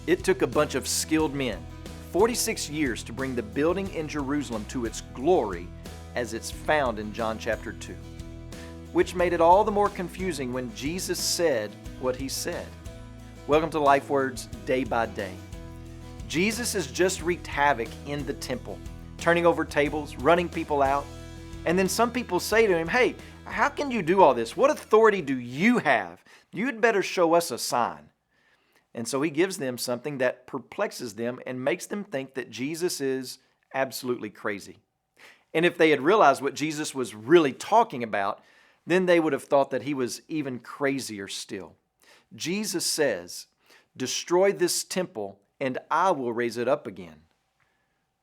It took a bunch of skilled men 46 years to bring the building in Jerusalem to its glory as it's found in John chapter 2, which made it all the more confusing when Jesus said what he said. Welcome to Lifeword's Day by Day. Jesus has just wreaked havoc in the temple, turning over tables, running people out. And then some people say to him, "Hey, how can you do all this? What authority do you have? You'd better show us a sign." And so he gives them something that perplexes them and makes them think that Jesus is absolutely crazy. And if they had realized what Jesus was really talking about, then they would have thought that he was even crazier still. Jesus says, "Destroy this temple and I will raise it up again."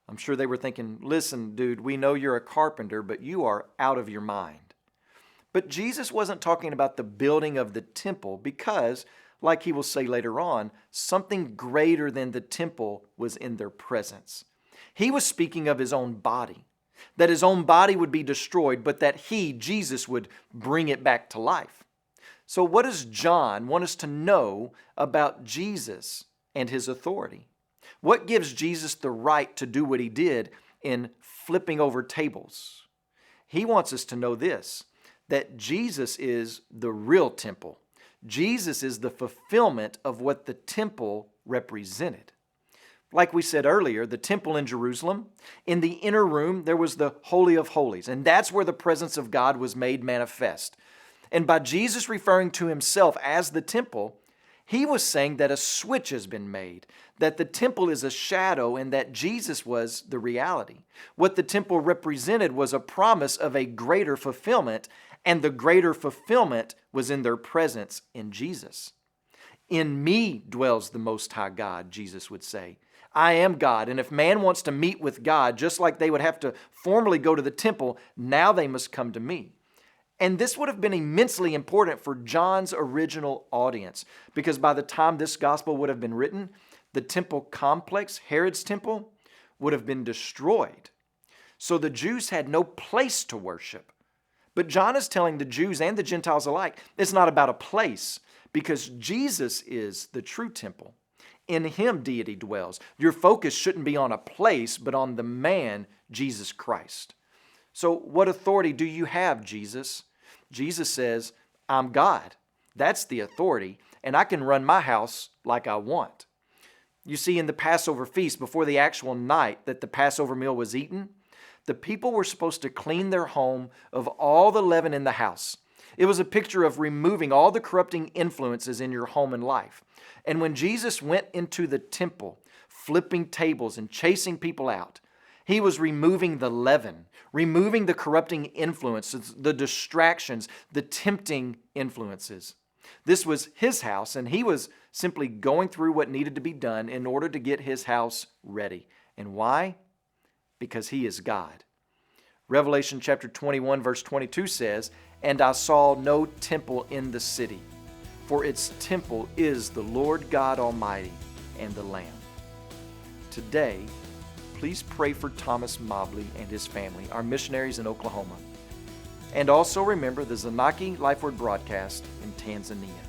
I'm sure they were thinking, "Listen, dude, we know you're a carpenter, but you are out of your mind." But Jesus wasn't talking about the building of the temple because, like he will say later on, something greater than the temple was in their presence. He was speaking of his own body, that his own body would be destroyed, but that he, Jesus, would bring it back to life. So what does John want us to know about Jesus and his authority? What gives Jesus the right to do what he did in flipping over tables? He wants us to know this, that Jesus is the real temple. Jesus is the fulfillment of what the temple represented. Like we said earlier, the temple in Jerusalem, in the inner room, there was the Holy of Holies, and that's where the presence of God was made manifest. And by Jesus referring to himself as the temple, he was saying that a switch has been made, that the temple is a shadow and that Jesus was the reality. What the temple represented was a promise of a greater fulfillment, and the greater fulfillment was in their presence in Jesus. "In me dwells the Most High God," Jesus would say. "I am God, and if man wants to meet with God, just like they would have to formally go to the temple, now they must come to me." And this would have been immensely important for John's original audience, because by the time this gospel would have been written, the temple complex, Herod's temple, would have been destroyed. So the Jews had no place to worship. But John is telling the Jews and the Gentiles alike, it's not about a place, because Jesus is the true temple. In him deity dwells. Your focus shouldn't be on a place, but on the man, Jesus Christ. So what authority do you have, Jesus? Jesus says, "I'm God." That's the authority, and I can run my house like I want. You see, in the Passover feast, before the actual night that the Passover meal was eaten, the people were supposed to clean their home of all the leaven in the house. It was a picture of removing all the corrupting influences in your home and life. And when Jesus went into the temple, flipping tables and chasing people out, he was removing the leaven, removing the corrupting influences, the distractions, the tempting influences. This was his house, and he was simply going through what needed to be done in order to get his house ready. And why? Because he is God. Revelation chapter 21 verse 22 says, "And I saw no temple in the city, for its temple is the Lord God Almighty and the Lamb." Today, please pray for Thomas Mobley and his family, our missionaries in Oklahoma. And also remember the ZANAKI Lifeword broadcast in Tanzania.